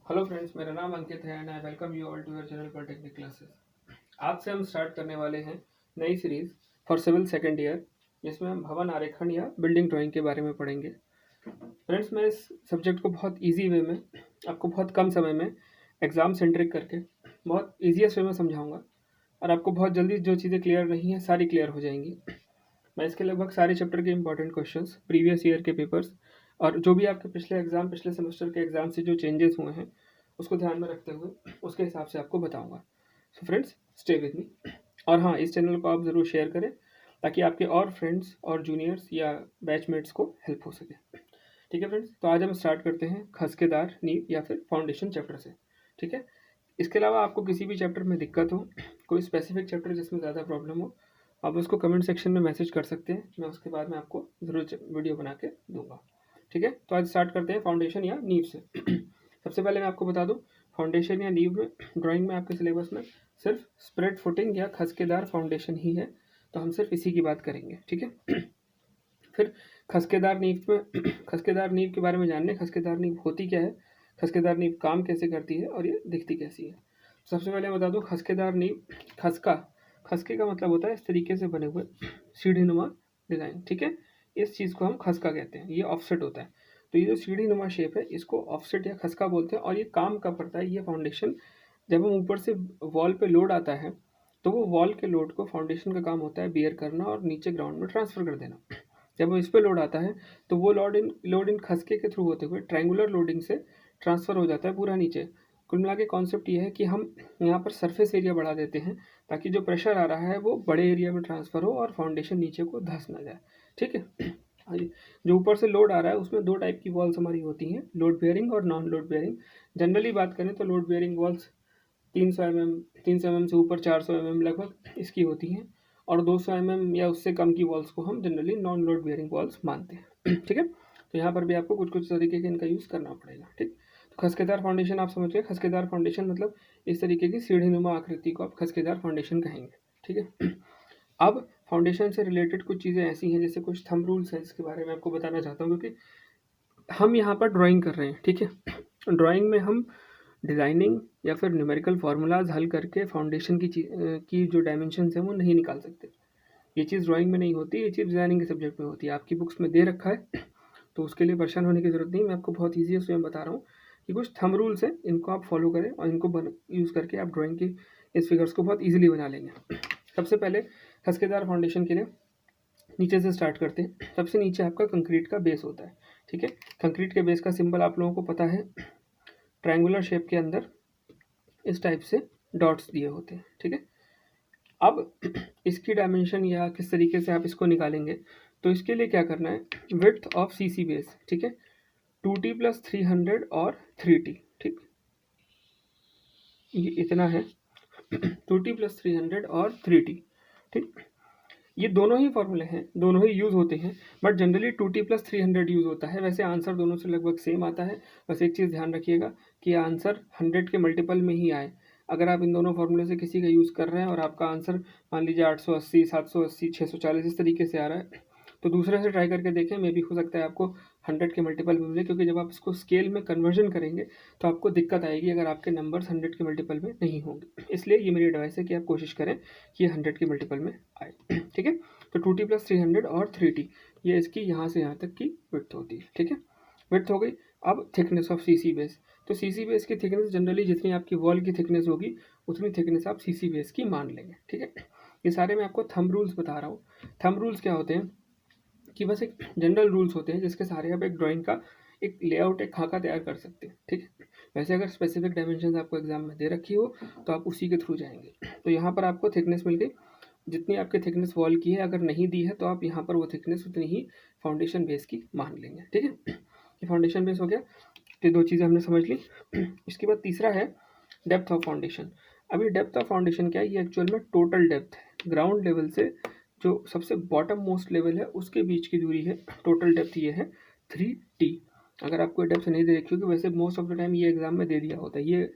Hello friends, मेरा नाम अंकित है and I welcome you all to your channel polytechnic classes. आज से हम स्टार्ट करने वाले हैं नई series for civil second year, जिसमें हम भवन आरेखन या बिल्डिंग ड्राइंग के बारे में पढ़ेंगे। फ्रेंड्स, मैं इस सब्जेक्ट को बहुत ईजी वे में आपको बहुत कम समय में एग्ज़ाम सेंट्रिक करके बहुत ईजीएस्ट वे में समझाऊँगा और आपको बहुत जल्दी जो चीज़ें क्लियर नहीं हैं सारी क्लियर हो जाएंगी। मैं इसके लगभग सारे चैप्टर के इंपॉर्टेंट क्वेश्चंस, प्रीवियस ईयर के पेपर्स और जो भी आपके पिछले सेमेस्टर के एग्जाम से जो चेंजेस हुए हैं उसको ध्यान में रखते हुए उसके हिसाब से आपको बताऊंगा। So friends, stay with me. और हाँ, इस चैनल को आप ज़रूर शेयर करें ताकि आपके और फ्रेंड्स और जूनियर्स या बैचमेट्स को हेल्प हो सके। ठीक है फ्रेंड्स, तो आज हम स्टार्ट करते हैं खसकेदार नींव या फिर फाउंडेशन चैप्टर से। ठीक है, इसके अलावा आपको किसी भी चैप्टर में दिक्कत हो, कोई स्पेसिफिक चैप्टर जिसमें ज़्यादा प्रॉब्लम हो, आप उसको कमेंट सेक्शन में मैसेज कर सकते हैं। मैं उसके बाद में आपको ज़रूर वीडियो बना के दूंगा। ठीक है, तो आज स्टार्ट करते हैं फाउंडेशन या नींव से। सबसे पहले मैं आपको बता दूं, फाउंडेशन या नींव में ड्राइंग में आपके सिलेबस में सिर्फ स्प्रेड फुटिंग या खसकेदार फाउंडेशन ही है, तो हम सिर्फ इसी की बात करेंगे। ठीक है, फिर खसकेदार नींव में खसकेदार नींव के बारे में जानने, खसकेदार नींव होती क्या है, खसकेदार नींव काम कैसे करती है और ये दिखती कैसी है। सबसे पहले बता दूं, खसकेदार नींव, खसके का मतलब होता है इस तरीके से बने हुए सीढ़ीनुमा डिज़ाइन। ठीक है, इस चीज़ को हम खसका कहते हैं, ये ऑफसेट होता है। तो ये जो सीढ़ीनुमा शेप है इसको ऑफसेट या खसका बोलते हैं। और ये काम कब करता है, ये फाउंडेशन जब हम ऊपर से वॉल पे लोड आता है तो वो वॉल के लोड को फाउंडेशन का काम होता है बियर करना और नीचे ग्राउंड में ट्रांसफ़र कर देना। जब इस पे लोड आता है तो वो लोड इन खसके के थ्रू होते हुए ट्रायंगुलर लोडिंग से ट्रांसफ़र हो जाता है पूरा नीचे। कुल मिला के कॉन्सेप्ट ये है कि हम यहाँ पर सरफेस एरिया बढ़ा देते हैं ताकि जो प्रेशर आ रहा है वो बड़े एरिया में ट्रांसफ़र हो और फाउंडेशन नीचे को धंस ना जाए। ठीक है, हाँ जी। जो ऊपर से लोड आ रहा है उसमें दो टाइप की वॉल्स हमारी होती हैं, लोड बेयरिंग और नॉन लोड बेयरिंग। जनरली बात करें तो लोड बेयरिंग वॉल्स 300 mm से ऊपर 400 mm लगभग इसकी होती हैं, और 200 mm या उससे कम की वॉल्स को हम generally non load bearing walls मानते हैं। ठीक है, तो यहाँ पर भी आपको कुछ कुछ तरीके के इनका यूज़ करना पड़ेगा। ठीक, तो खसकेदार फाउंडेशन आप समझ गए। खसकेदार फाउंडेशन मतलब इस तरीके की सीढ़ीनुमा आकृति को आप खसकेदार फाउंडेशन कहेंगे। ठीक है, अब फाउंडेशन से रिलेटेड कुछ चीज़ें ऐसी हैं, जैसे कुछ थंब रूल्स हैं जिसके बारे में आपको बताना चाहता हूँ, क्योंकि हम यहाँ पर ड्राइंग कर रहे हैं। ठीक है, ड्राइंग में हम डिज़ाइनिंग या फिर न्यूमेरिकल फार्मूलाज हल करके फाउंडेशन की जो डायमेंशंस हैं वो नहीं निकाल सकते। ये चीज़ ड्राइंग में नहीं होती, ये चीज़ डिज़ाइनिंग के सब्जेक्ट में होती है। आपकी बुक्स में दे रखा है तो उसके लिए परेशान होने की ज़रूरत नहीं। मैं आपको बहुत ईजी उसमें बता रहा हूँ कि कुछ थंब रूल्स हैं, इनको आप फॉलो करें और इनको यूज़ करके आप ड्राइंग की इस फिगर्स को बहुत ईजिली बना लेंगे। सबसे पहले खसकेदार फाउंडेशन के लिए नीचे से स्टार्ट करते हैं। सबसे नीचे आपका कंक्रीट का बेस होता है। ठीक है, कंक्रीट के बेस का सिंबल आप लोगों को पता है, ट्रायंगुलर शेप के अंदर इस टाइप से डॉट्स दिए होते हैं। ठीक है, अब इसकी डायमेंशन या किस तरीके से आप इसको निकालेंगे, तो इसके लिए क्या करना है, विड्थ ऑफ सीसी बेस। ठीक है, 2T + 300 और 3T। ठीक, ये इतना है 2T + 300 और 3T। ठीक, ये दोनों ही फॉर्मूले हैं, दोनों ही यूज़ होते हैं, बट जनरली 2T + 300 यूज़ होता है। वैसे आंसर दोनों से लगभग सेम आता है। बस एक चीज़ ध्यान रखिएगा कि आंसर 100 के मल्टीपल में ही आए। अगर आप इन दोनों फॉर्मूले से किसी का यूज़ कर रहे हैं और आपका आंसर मान लीजिए 880, 780, 640 इस तरीके से आ रहा है, तो दूसरे से ट्राई करके देखें, मे भी हो सकता है आपको 100 के मल्टीपल में मिले, क्योंकि जब आप इसको स्केल में कन्वर्जन करेंगे तो आपको दिक्कत आएगी अगर आपके नंबर्स 100 के मल्टीपल में नहीं होंगे। इसलिए ये मेरी एडवाइस है कि आप कोशिश करें कि ये 100 के मल्टीपल में आए। ठीक है, तो 2T + 300 और 3T, ये इसकी यहाँ से यहाँ तक की विड्थ होती है। ठीक है, विड्थ हो गई। अब थिकनेस ऑफ सीसी बेस, तो सीसी बेस की थिकनेस जनरली जितनी आपकी वॉल की थिकनेस होगी उतनी थिकनेस आप सीसी बेस की मान लेंगे। ठीक है, ये सारे मैं आपको थंब रूल्स बता रहा हूँ। थंब रूल्स क्या होते हैं कि बस एक जनरल रूल्स होते हैं जिसके सहारे आप एक ड्राइंग का एक लेआउट, एक खाका तैयार कर सकते हैं। ठीक है, वैसे अगर स्पेसिफिक डायमेंशन आपको एग्जाम में दे रखी हो तो आप उसी के थ्रू जाएंगे। तो यहाँ पर आपको थिकनेस मिल गई, जितनी आपकी थिकनेस वॉल की है, अगर नहीं दी है तो आप यहाँ पर वो थिकनेस उतनी ही फाउंडेशन बेस की मान लेंगे। ठीक है, ये फाउंडेशन बेस हो गया। ये दो चीज़ें हमने समझ ली। इसके बाद तीसरा है डेप्थ ऑफ फाउंडेशन। अभी डेप्थ ऑफ फाउंडेशन क्या है, ये एक्चुअल में टोटल डेप्थ है, ग्राउंड लेवल से जो सबसे बॉटम मोस्ट लेवल है उसके बीच की दूरी है। टोटल डेप्थ ये है 3T। अगर आपको डेप्थ नहीं दे रखी होगी, वैसे मोस्ट ऑफ द टाइम ये एग्जाम में दे दिया होता है, ये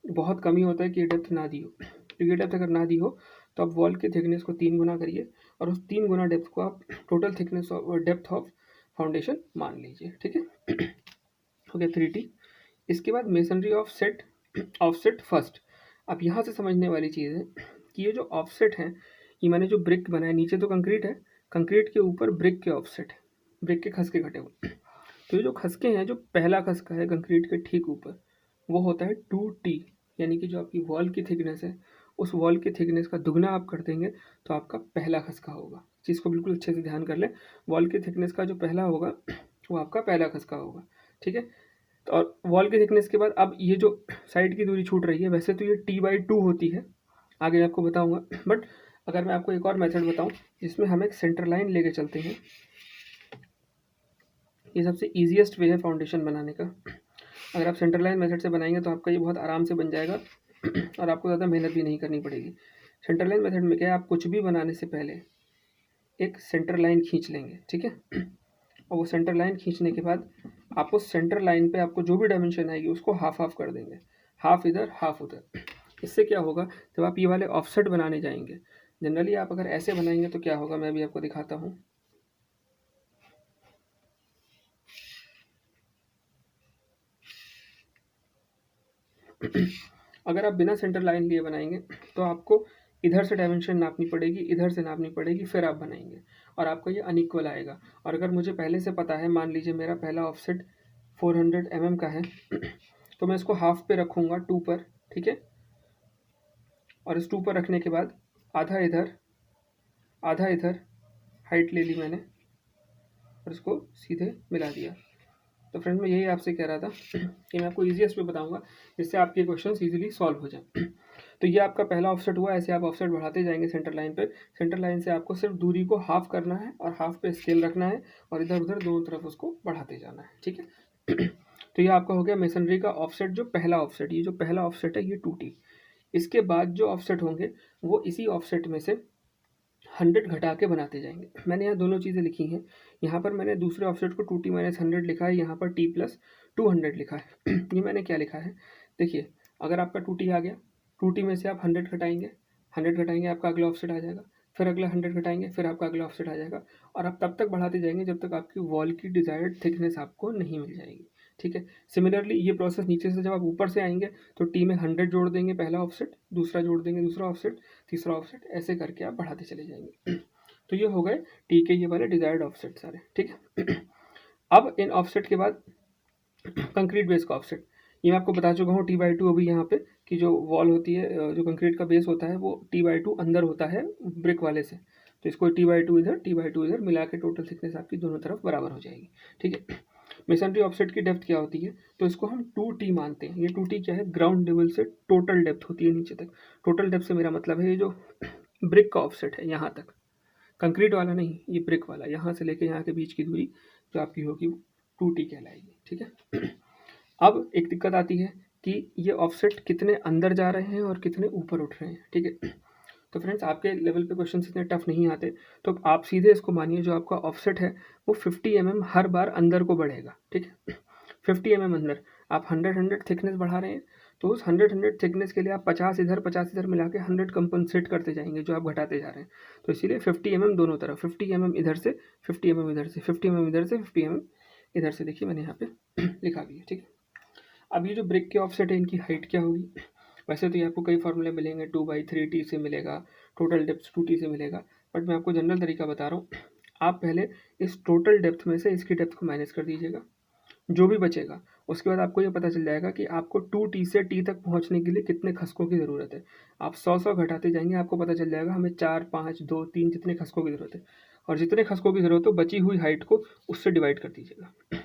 बहुत कम ही होता है कि ये डेप्थ ना दी हो। तो ये डेप्थ अगर ना दी हो तो आप वॉल के थिकनेस को 3 गुना करिए और उस 3 गुना डेप्थ को आप total thickness of depth of foundation मान लीजिए। ठीक है, हो गया 3T। इसके बाद मेसनरी ऑफसेट फर्स्ट। अब यहाँ से समझने वाली चीज़ है कि ये जो ऑफसेट है, ये मैंने जो ब्रिक बनाया, नीचे तो कंक्रीट है, कंक्रीट के ऊपर ब्रिक के ऑफसेट है, ब्रिक के खसके कटे हुए। तो ये जो खसके हैं, जो पहला खसका है कंक्रीट के ठीक ऊपर, वो होता है 2T, यानी कि जो आपकी वॉल की थिकनेस है, उस वॉल की थिकनेस का दुगना आप कर देंगे तो आपका पहला खसका होगा। चीज़ को बिल्कुल अच्छे से ध्यान कर लें, वॉल की थिकनेस का जो पहला होगा वो आपका पहला खसका होगा, ठीक है। तो और वॉल की थिकनेस के बाद अब ये जो साइड की दूरी छूट रही है, वैसे तो ये T/2 होती है, आगे आपको बताऊंगा, बट अगर मैं आपको एक और मेथड बताऊं जिसमें हम एक सेंटर लाइन लेके चलते हैं, ये सबसे ईजिएस्ट वे है फाउंडेशन बनाने का। अगर आप सेंटर लाइन मेथड से बनाएंगे तो आपका ये बहुत आराम से बन जाएगा और आपको ज़्यादा मेहनत भी नहीं करनी पड़ेगी। सेंटर लाइन मेथड में क्या है, आप कुछ भी बनाने से पहले एक सेंटर लाइन खींच लेंगे, ठीक है। और वो सेंटर लाइन खींचने के बाद आप उस सेंटर लाइन पे आपको जो भी डायमेंशन आएगी उसको हाफ हाफ कर देंगे, हाफ इधर हाफ उधर। इससे क्या होगा, जब आप ये वाले ऑफसेट बनाने जाएंगे, जनरली आप अगर ऐसे बनाएंगे तो क्या होगा, मैं भी आपको दिखाता हूँ। अगर आप बिना सेंटर लाइन लिए बनाएंगे तो आपको इधर से डायमेंशन नापनी पड़ेगी, इधर से नापनी पड़ेगी, फिर आप बनाएंगे और आपका ये अनइक्वल आएगा। और अगर मुझे पहले से पता है, मान लीजिए मेरा पहला ऑफसेट 400 mm का है, तो मैं इसको हाफ पे रखूँगा 2 पर, ठीक है। और इस 2 पर रखने के बाद आधा इधर आधा इधर हाइट ले ली मैंने और इसको सीधे मिला दिया। तो फ्रेंड मैं यही आपसे कह रहा था कि मैं आपको ईजीएस्ट वे बताऊंगा जिससे आपके क्वेश्चंस इजीली सॉल्व हो जाए। तो ये आपका पहला ऑफसेट हुआ। ऐसे आप ऑफसेट बढ़ाते जाएंगे सेंटर लाइन पे। सेंटर लाइन से आपको सिर्फ दूरी को हाफ करना है और हाफ पे स्केल रखना है और इधर उधर दोनों तरफ उसको बढ़ाते जाना है, ठीक है। तो ये आपका हो गया मेसनरी का ऑफसेट, जो पहला ऑफसेट। ये जो पहला ऑफसेट है ये 2T। इसके बाद जो ऑफसेट होंगे वो इसी ऑफसेट में से 100 घटा के बनाते जाएंगे। मैंने यहाँ दोनों चीज़ें लिखी हैं। यहाँ पर मैंने दूसरे ऑफसेट को 2T - 100 लिखा है, यहाँ पर T+200 लिखा है। ये मैंने क्या लिखा है, देखिए, अगर आपका 2T आ गया, 2T में से आप 100 घटाएंगे, 100 घटाएंगे आपका अगला ऑफसेट आ जाएगा, फिर अगला 100 घटाएंगे, फिर आपका अगला ऑफसेट आ जाएगा। और आप तब तक बढ़ाते जाएंगे जब तक आपकी वॉल की डिज़ायर्ड थिकनेस आपको नहीं मिल जाएगी, ठीक है। सिमिलरली ये प्रोसेस नीचे से जब आप ऊपर से आएंगे तो T में 100 जोड़ देंगे पहला ऑफसेट, दूसरा जोड़ देंगे दूसरा ऑफसेट, तीसरा ऑफसेट, ऐसे करके आप बढ़ाते चले जाएंगे। तो ये हो गए T के ये वाले डिजायर्ड ऑफसेट सारे, ठीक है। अब इन ऑफसेट के बाद कंक्रीट बेस का ऑफसेट, ये मैं आपको बता चुका हूँ T/2 अभी यहाँ पे, कि जो वॉल होती है, जो कंक्रीट का बेस होता है वो T/2 अंदर होता है ब्रिक वाले से। तो इसको T/2 इधर T/2 इधर मिला के टोटल थिकनेस आपकी दोनों तरफ बराबर हो जाएगी, ठीक है। मेसनरी ऑफसेट की डेप्थ क्या होती है, तो इसको हम 2T मानते हैं। ये 2T क्या है, ग्राउंड लेवल से टोटल डेप्थ होती है नीचे तक। टोटल डेप्थ से मेरा मतलब है ये जो ब्रिक का ऑफसेट है यहाँ तक, कंक्रीट वाला नहीं, ये ब्रिक वाला, यहाँ से लेके यहाँ के बीच की दूरी जो आपकी होगी वो 2T कहलाएगी, ठीक है। अब एक दिक्कत आती है कि ये ऑफसेट कितने अंदर जा रहे हैं और कितने ऊपर उठ रहे हैं, ठीक है। तो फ्रेंड्स आपके लेवल पे क्वेश्चन इतने टफ नहीं आते, तो आप सीधे इसको मानिए जो आपका ऑफसेट है वो 50 mm हर बार अंदर को बढ़ेगा, ठीक है। 50 mm अंदर, आप 100 थिकनेस बढ़ा रहे हैं, तो उस 100 थिकनेस के लिए आप 50 इधर 50 इधर मिला के 100 कंपनसेट करते जाएंगे जो आप घटाते जा रहे हैं। तो इसीलिए 50 mm दोनों तरफ, 50 mm इधर से, 50 mm इधर से, 50 mm इधर से, 50 mm इधर से, देखिए मैंने यहाँ पे लिखा भी है, ठीक है। अब ये जो ब्रिक के ऑफसेट है इनकी हाइट क्या होगी, वैसे तो ये आपको कई फार्मूले मिलेंगे, 2/3T से मिलेगा, टोटल डेप्थ 2T से मिलेगा, बट मैं आपको जनरल तरीका बता रहा हूँ। आप पहले इस टोटल डेप्थ में से इसकी डेप्थ को माइनस कर दीजिएगा, जो भी बचेगा उसके बाद आपको ये पता चल जाएगा कि आपको 2T से T तक पहुँचने के लिए कितने खसकों की ज़रूरत है। आप 100 घटाते जाएंगे, आपको पता चल जाएगा हमें 4, 5, 2, 3 जितने खसकों की ज़रूरत है, और जितने खसकों की ज़रूरत हो बची हुई हाइट को उससे डिवाइड कर दीजिएगा।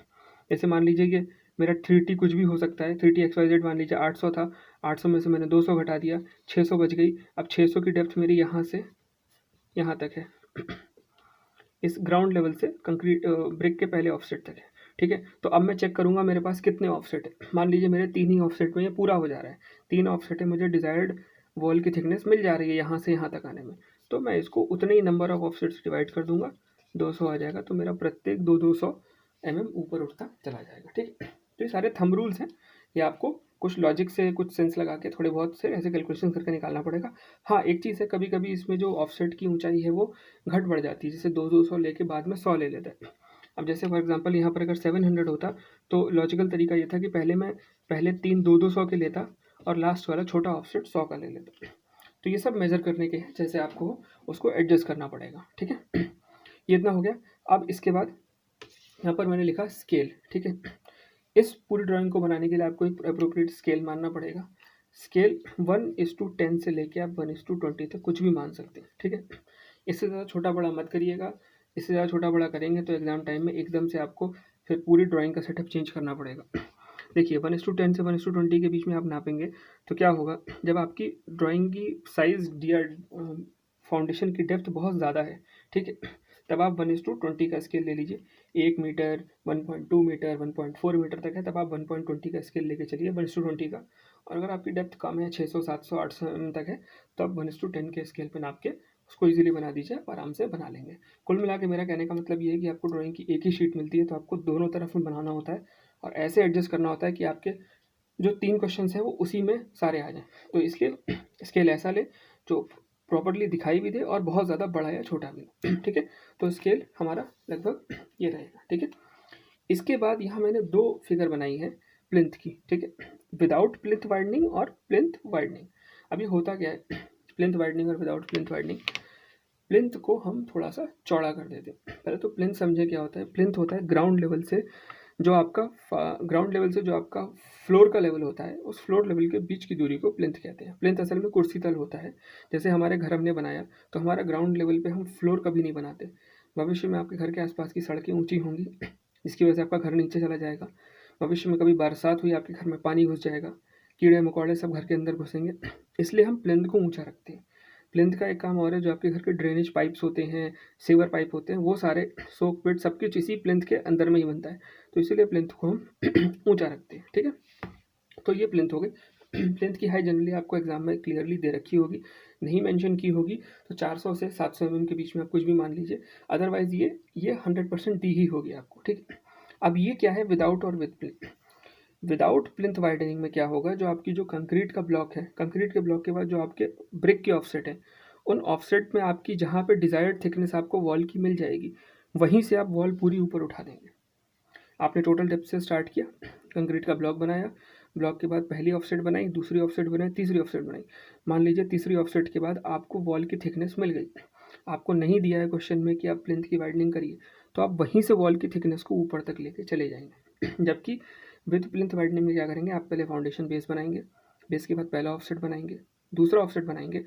जैसे मान लीजिए कि मेरा 3T कुछ भी हो सकता है, 3T XYZ मान लीजिए 800 था, 800 में से मैंने 200 घटा दिया, 600 बच गई। अब 600 की डेप्थ मेरी यहाँ से यहाँ तक है, इस ग्राउंड लेवल से कंक्रीट ब्रिक के पहले ऑफसेट तक है, ठीक है। तो अब मैं चेक करूँगा मेरे पास कितने ऑफसेट है। मान लीजिए मेरे 3 ही ऑफसेट में ये पूरा हो जा रहा है, 3 ऑफसेट है, मुझे डिज़ायर्ड वॉल की थिकनेस मिल जा रही है यहाँ से यहाँ तक आने में, तो मैं इसको उतने ही नंबर ऑफ ऑफसेट्स डिवाइड कर दूंगा, 200 आ जाएगा, तो मेरा प्रत्येक 200 mm ऊपर उठता चला जाएगा, ठीक है। तो ये सारे थंब रूल्स हैं, ये आपको कुछ लॉजिक से, कुछ सेंस लगा के, थोड़े बहुत से ऐसे कैलकुलेशन करके निकालना पड़ेगा। हाँ, एक चीज़ है, कभी कभी इसमें जो ऑफसेट की ऊंचाई है वो घट बढ़ जाती है, जैसे 200 लेके बाद में 100 ले लेता है। अब जैसे फॉर एग्जांपल यहाँ पर अगर 700 होता तो लॉजिकल तरीका ये था कि पहले 3 200 के लेता और लास्ट वाला छोटा ऑफसेट 100 का ले लेता। तो ये सब मेज़र करने के हैं, जैसे आपको उसको एडजस्ट करना पड़ेगा, ठीक है। ये इतना हो गया। अब इसके बाद यहाँ पर मैंने लिखा स्केल, ठीक है। इस पूरी ड्राइंग को बनाने के लिए आपको एक अप्रोप्रिएट स्केल मानना पड़ेगा। स्केल 1:10 से लेके आप 1:20 तक कुछ भी मान सकते हैं, ठीक है। इससे ज़्यादा छोटा बड़ा मत करिएगा, इससे ज़्यादा छोटा बड़ा करेंगे तो एग्ज़ाम टाइम में एकदम से आपको फिर पूरी ड्राइंग का सेटअप चेंज करना पड़ेगा। देखिए 1:10 से 1:20 के बीच में आप नापेंगे तो क्या होगा, जब आपकी ड्राइंग की साइज़ या फाउंडेशन की डेप्थ बहुत ज़्यादा है, ठीक है, तब आप 1:20 का स्केल ले लीजिए। 1 मीटर, 1.2 मीटर, 1.4 मीटर तक है, तब आप 1.20 का स्केल लेके चलिए 1:20 का। और अगर आपकी डेप्थ कम है, 600, 700, 800 mm तक है, तो आप 1:10 के स्केल पे नाप के उसको ईजिली बना दीजिए, आप आराम से बना लेंगे। कुल मिला के मेरा कहने का मतलब ये है कि आपको ड्राइंग की एक ही शीट मिलती है, तो आपको दोनों तरफ में बनाना होता है और ऐसे एडजस्ट करना होता है कि आपके जो 3 क्वेश्चंस हैं वो उसी में सारे आ जाएँ। तो इसलिए स्केल ऐसा लें जो प्रॉपर्ली दिखाई भी दे और बहुत ज़्यादा बड़ा या छोटा भी ना, ठीक है। तो स्केल हमारा लगभग ये रहेगा, ठीक है। इसके बाद यहाँ मैंने 2 फिगर बनाई है प्लिंथ की, ठीक है, विदाउट प्लिंथ वाइडनिंग और प्लिंथ वाइडनिंग। अभी होता क्या है, प्लिंथ वाइडनिंग और विदाउट प्लिंथ वाइडनिंग, प्लिंथ को हम थोड़ा सा चौड़ा कर देते हैं। पहले तो प्लिंथ समझे क्या होता है। प्लिंथ होता है ग्राउंड लेवल से जो आपका फ्लोर का लेवल होता है, उस फ्लोर लेवल के बीच की दूरी को प्लिंथ कहते हैं। प्लिंथ असल में कुर्सी तल होता है। जैसे हमारे घर हमने बनाया तो हमारा ग्राउंड लेवल पे हम फ्लोर कभी नहीं बनाते। भविष्य में आपके घर के आसपास की सड़कें ऊंची होंगी, जिसकी वजह से आपका घर नीचे चला जाएगा। भविष्य में कभी बरसात हुई, आपके घर में पानी घुस जाएगा, कीड़े मकोड़े सब घर के अंदर घुसेंगे, इसलिए हम प्लिंथ को ऊंचा रखते हैं। प्लिंथ का एक काम और है, जो आपके घर के ड्रेनेज पाइप्स होते हैं, सीवर पाइप होते हैं, वो सारे सोक पिट सब कुछ इसी प्लिंथ के अंदर में ही बनता है, तो इसीलिए प्लिंथ को हम ऊंचा रखते हैं, ठीक है। तो ये प्लिंथ हो गई। प्लिंथ की हाइट जनरली आपको एग्जाम में क्लियरली दे रखी होगी, नहीं मेंशन की होगी तो 400 से 700 mm के बीच में आप कुछ भी मान लीजिए, अदरवाइज ये 100% दी ही होगी आपको, ठीक है। अब ये क्या है विदाउट और with plinth. Without plinth widening में क्या होगा, जो आपकी जो कंक्रीट का ब्लॉक है, कंक्रीट के ब्लॉक के बाद जो आपके ब्रिक के ऑफसेट है, उन ऑफसेट में आपकी जहाँ पे डिज़ायर्ड थिकनेस आपको वॉल की मिल जाएगी, वहीं से आप वॉल पूरी ऊपर उठा देंगे। आपने टोटल डेप्थ से स्टार्ट किया, कंक्रीट का ब्लॉक बनाया, ब्लॉक के बाद पहली ऑफसेट बनाई, दूसरी ऑफसेट बनाई, तीसरी ऑफसेट बनाई। मान लीजिए तीसरी ऑफसेट के बाद आपको वॉल की थिकनेस मिल गई। आपको नहीं दिया है क्वेश्चन में कि आप प्लिंथ की वाइडनिंग करिए, तो आप वहीं से वॉल की थिकनेस को ऊपर तक लेके चले जाएंगे। जबकि विद प्लिंथ वाइडनिंग में क्या करेंगे, आप पहले फाउंडेशन बेस बनाएंगे, बेस के बाद पहला ऑफसेट बनाएंगे, दूसरा ऑफसेट बनाएंगे,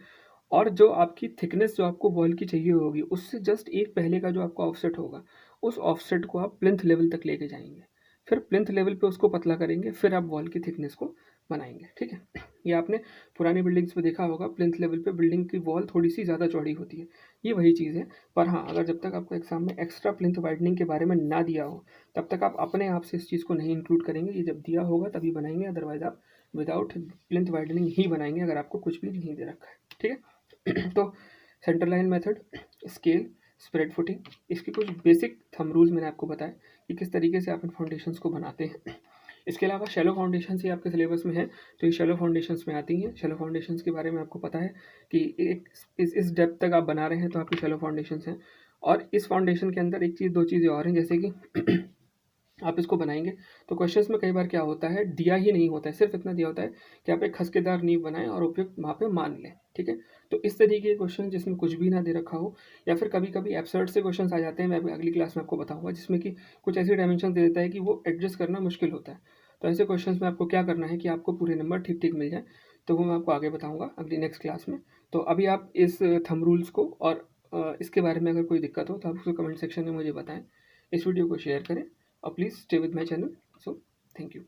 और जो आपकी थिकनेस जो आपको वॉल की चाहिए होगी उससे जस्ट एक पहले का जो आपका ऑफसेट होगा, उस ऑफसेट को आप प्लिंथ लेवल तक लेके जाएंगे। फिर प्लिंथ लेवल पे उसको पतला करेंगे, फिर आप वॉल की थिकनेस को बनाएंगे, ठीक है। ये आपने पुरानी बिल्डिंग्स में देखा होगा, प्लिंथ लेवल पे बिल्डिंग की वॉल थोड़ी सी ज़्यादा चौड़ी होती है, ये वही चीज़ है। पर हाँ, अगर जब तक आपको एग्जाम में एक्स्ट्रा प्लिंथ वाइडनिंग के बारे में ना दिया हो, तब तक आप अपने आप से इस चीज़ को नहीं इंक्लूड करेंगे। ये जब दिया होगा तभी बनाएंगे, अदरवाइज आप विदाउट प्लिंथ वाइडनिंग ही बनाएंगे, अगर आपको कुछ भी नहीं दे रखा है, ठीक है। तो centre line method, scale, spread footing, इसके कुछ बेसिक थंब रूल्स मैंने आपको बताया कि किस तरीके से आप इन फाउंडेशंस को बनाते हैं। इसके अलावा शैलो फाउंडेशंस ही आपके सिलेबस में है, तो ये शैलो फाउंडेशंस में आती हैं। शैलो फाउंडेशंस के बारे में आपको पता है कि एक इस डेप्थ तक आप बना रहे हैं तो आपकी शैलो फाउंडेशंस हैं। और इस फाउंडेशन के अंदर एक चीज़, दो चीज़ें और हैं, जैसे कि आप इसको बनाएंगे तो क्वेश्चंस में कई बार क्या होता है, दिया ही नहीं होता है, सिर्फ इतना दिया होता है कि आप एक खसकेदार नींव बनाएं और उपयुक्त वहाँ पे मान लें, ठीक है। तो इस तरीके के क्वेश्चन जिसमें कुछ भी ना दे रखा हो, या फिर कभी कभी एब्सर्ड से क्वेश्चन आ जाते हैं, मैं अगली क्लास में आपको बताऊंगा, जिसमें कि कुछ ऐसी डायमेंशन दे देता है कि वो एडजस्ट करना मुश्किल होता है। तो ऐसे क्वेश्चन में आपको क्या करना है कि आपको पूरे नंबर ठीक ठीक मिल जाए, तो वो मैं आपको आगे बताऊँगा अगली नेक्स्ट क्लास में। तो अभी आप इस थंब रूल्स को और इसके बारे में अगर कोई दिक्कत हो तो आप उसको कमेंट सेक्शन में मुझे बताएं। इस वीडियो को शेयर करें और please stay with my channel. So thank you.